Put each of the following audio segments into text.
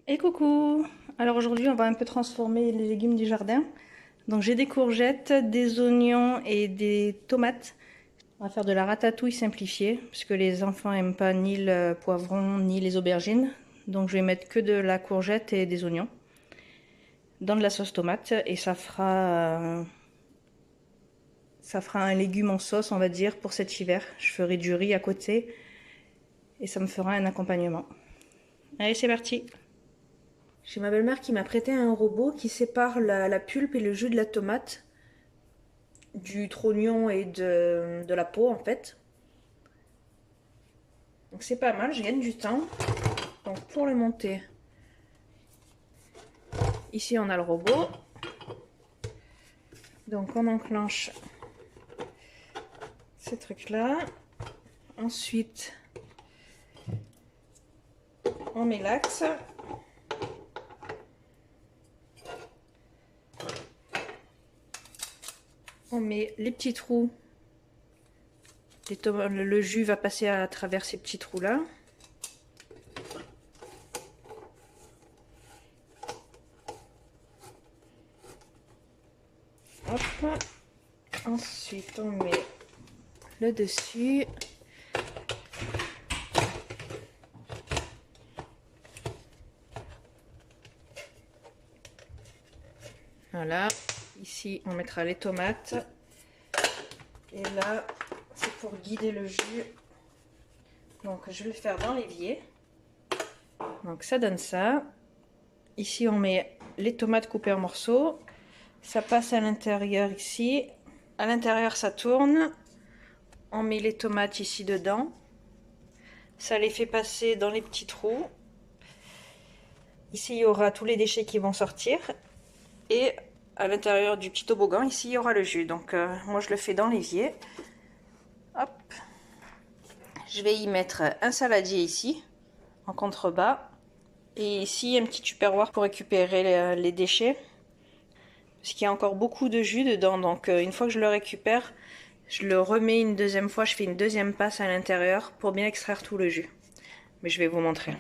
Et coucou! Alors aujourd'hui, on va un peu transformer les légumes du jardin. Donc j'ai des courgettes, des oignons et des tomates. On va faire de la ratatouille simplifiée, puisque les enfants n'aiment pas ni le poivron ni les aubergines. Donc je vais mettre que de la courgette et des oignons dans de la sauce tomate et ça fera un légume en sauce, on va dire, pour cet hiver. Je ferai du riz à côté et ça me fera un accompagnement. Allez, c'est parti! J'ai ma belle-mère qui m'a prêté un robot qui sépare la pulpe et le jus de la tomate du trognon et de la peau en fait. Donc c'est pas mal, je gagne du temps. Donc pour le monter, ici on a le robot. Donc on enclenche ces trucs là. Ensuite on met l'axe. On met les petits trous. Le jus va passer à travers ces petits trous là. Hop. Ensuite on met le dessus. Voilà, ici on mettra les tomates. Et là, c'est pour guider le jus. Donc je vais le faire dans l'évier. Donc ça donne ça. Ici on met les tomates coupées en morceaux. Ça passe à l'intérieur ici. À l'intérieur ça tourne. On met les tomates ici dedans. Ça les fait passer dans les petits trous. Ici il y aura tous les déchets qui vont sortir. Et à l'intérieur du petit toboggan, ici il y aura le jus. Donc moi je le fais dans l'évier. Hop. Je vais y mettre un saladier ici, en contrebas. Et ici un petit tupperware pour récupérer les déchets. Parce qu'il y a encore beaucoup de jus dedans. Donc une fois que je le récupère, je le remets une deuxième fois. Je fais une deuxième passe à l'intérieur pour bien extraire tout le jus. Mais je vais vous montrer.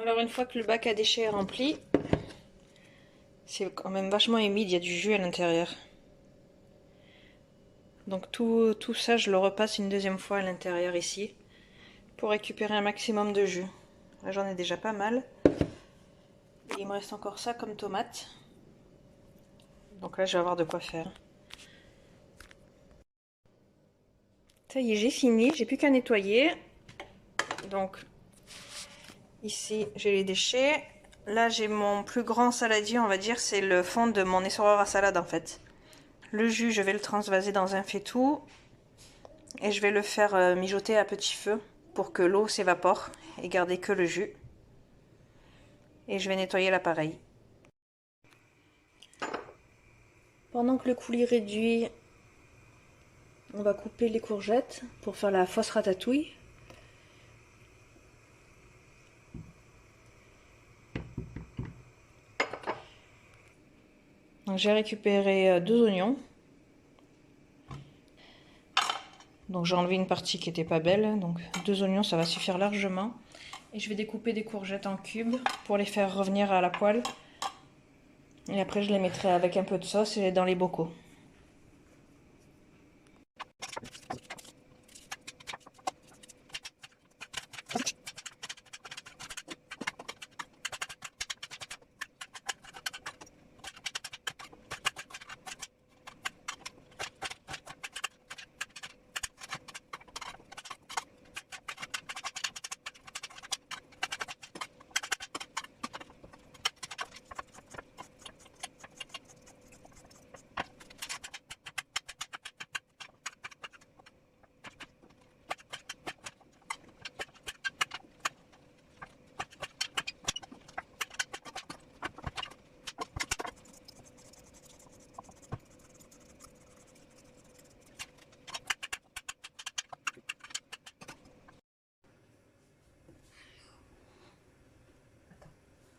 Alors une fois que le bac à déchets est rempli, c'est quand même vachement humide, il y a du jus à l'intérieur. Donc tout ça, je le repasse une deuxième fois à l'intérieur ici, pour récupérer un maximum de jus. Là j'en ai déjà pas mal. Et il me reste encore ça comme tomate. Donc là je vais avoir de quoi faire. Ça y est, j'ai fini, j'ai plus qu'à nettoyer. Donc ici j'ai les déchets. Là j'ai mon plus grand saladier, on va dire, c'est le fond de mon essoreur à salade en fait. Le jus, je vais le transvaser dans un faitout et je vais le faire mijoter à petit feu pour que l'eau s'évapore et garder que le jus. Et je vais nettoyer l'appareil. Pendant que le coulis réduit, on va couper les courgettes pour faire la fausse ratatouille. J'ai récupéré 2 oignons. Donc j'ai enlevé une partie qui n'était pas belle. Donc 2 oignons, ça va suffire largement. Et je vais découper des courgettes en cubes pour les faire revenir à la poêle. Et après je les mettrai avec un peu de sauce et dans les bocaux.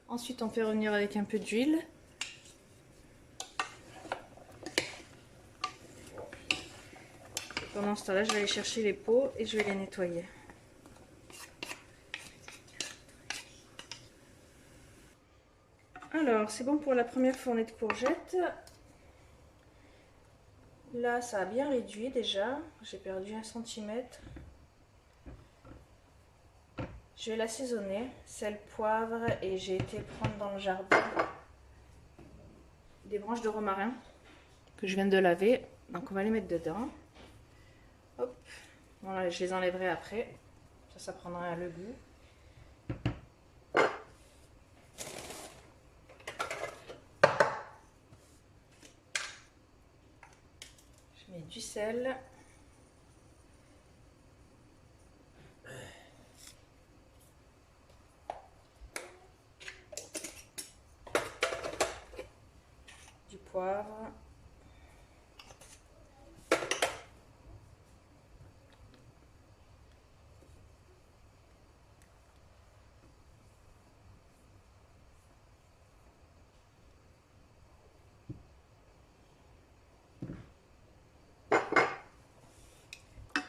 Ensuite on fait revenir avec un peu d'huile. Pendant ce temps-là, je vais aller chercher les pots et je vais les nettoyer. Alors, c'est bon pour la première fournée de courgettes. Là, ça a bien réduit déjà. J'ai perdu 1 cm. Je vais l'assaisonner, sel, poivre, et j'ai été prendre dans le jardin des branches de romarin que je viens de laver. Donc on va les mettre dedans. Hop. Voilà, je les enlèverai après. Ça prendra le goût. Je mets du sel. Du poivre.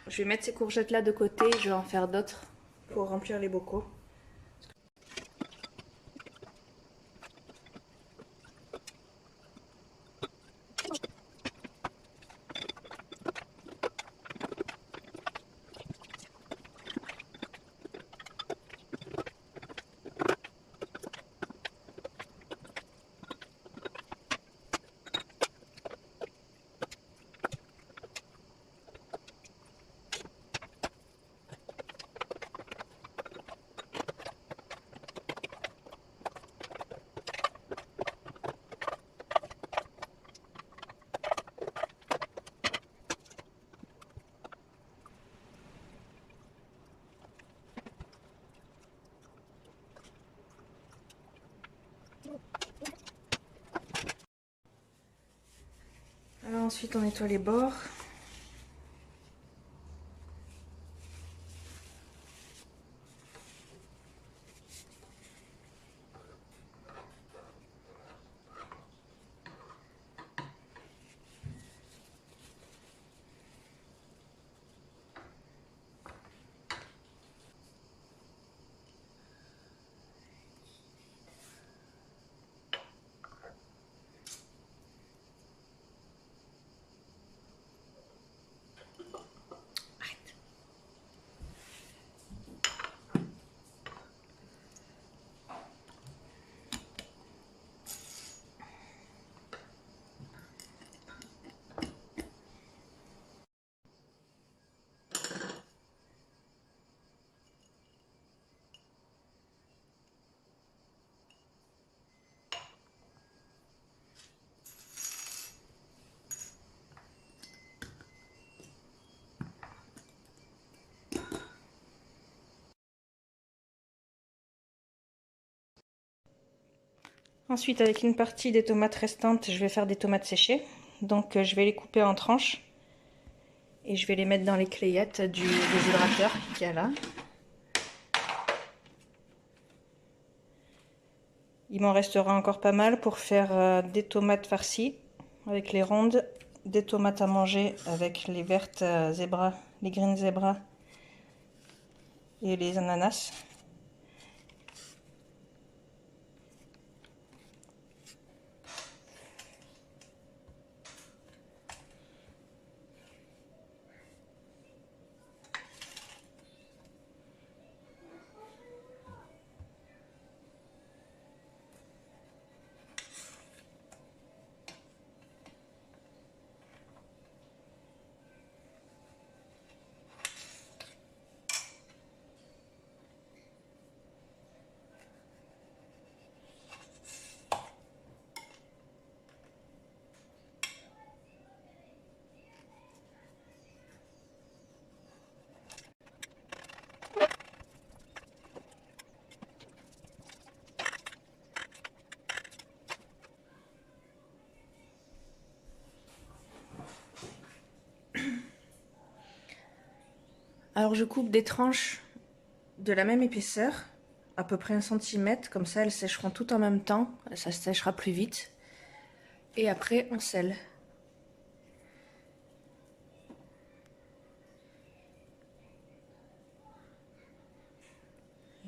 Je vais mettre ces courgettes là de côté, je vais en faire d'autres pour remplir les bocaux. Alors ensuite on nettoie les bords. Ensuite, avec une partie des tomates restantes, je vais faire des tomates séchées. Donc je vais les couper en tranches et je vais les mettre dans les clayettes du déshydrateur qu'il y a là. Il m'en restera encore pas mal pour faire des tomates farcies avec les rondes, des tomates à manger avec les vertes zebra, les green zebra et les ananas. Alors je coupe des tranches de la même épaisseur, à peu près 1 cm, comme ça elles sécheront toutes en même temps, ça séchera plus vite. Et après on scelle.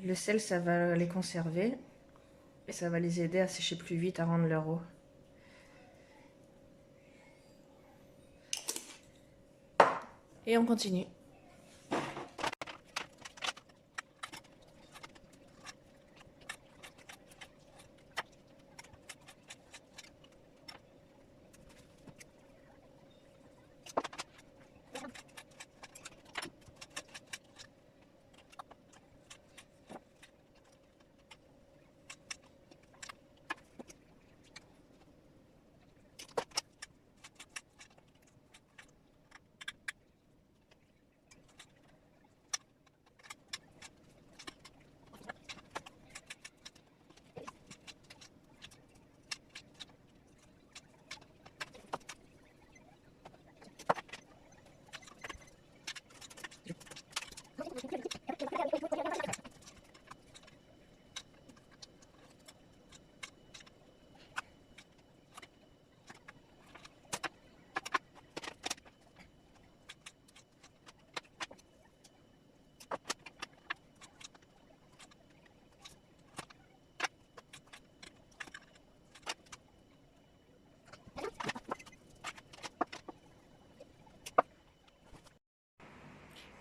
Le sel, ça va les conserver et ça va les aider à sécher plus vite, à rendre leur eau. Et on continue.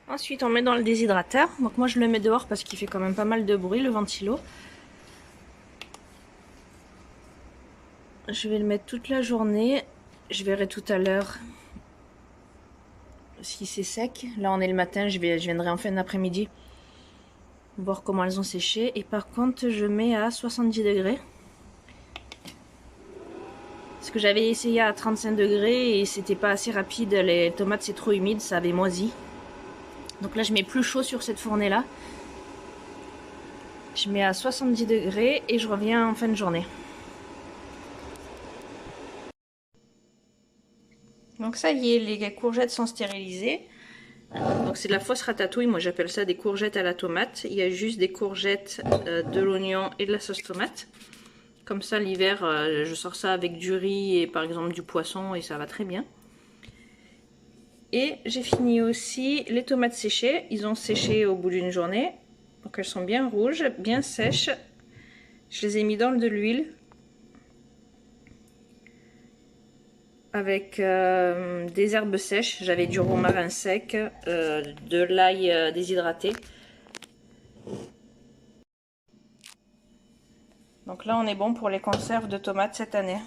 Ensuite on met dans le déshydrateur, donc moi je le mets dehors parce qu'il fait quand même pas mal de bruit le ventilo. Je vais le mettre toute la journée, je verrai tout à l'heure si c'est sec. Là on est le matin, je viendrai en fin d'après-midi voir comment elles ont séché. Et par contre je mets à 70 degrés. Parce que j'avais essayé à 35 degrés et c'était pas assez rapide, les tomates c'est trop humide, ça avait moisi. Donc là je mets plus chaud sur cette fournée là. Je mets à 70 degrés et je reviens en fin de journée. Donc ça y est, les courgettes sont stérilisées. Donc c'est de la fausse ratatouille, moi j'appelle ça des courgettes à la tomate. Il y a juste des courgettes, de l'oignon et de la sauce tomate. Comme ça l'hiver, je sors ça avec du riz et par exemple du poisson et ça va très bien. Et j'ai fini aussi les tomates séchées. Ils ont séché au bout d'une journée. Donc elles sont bien rouges, bien sèches. Je les ai mis dans de l'huile. Avec des herbes sèches. J'avais du romarin sec, de l'ail déshydraté. Donc là on est bon pour les conserves de tomates cette année.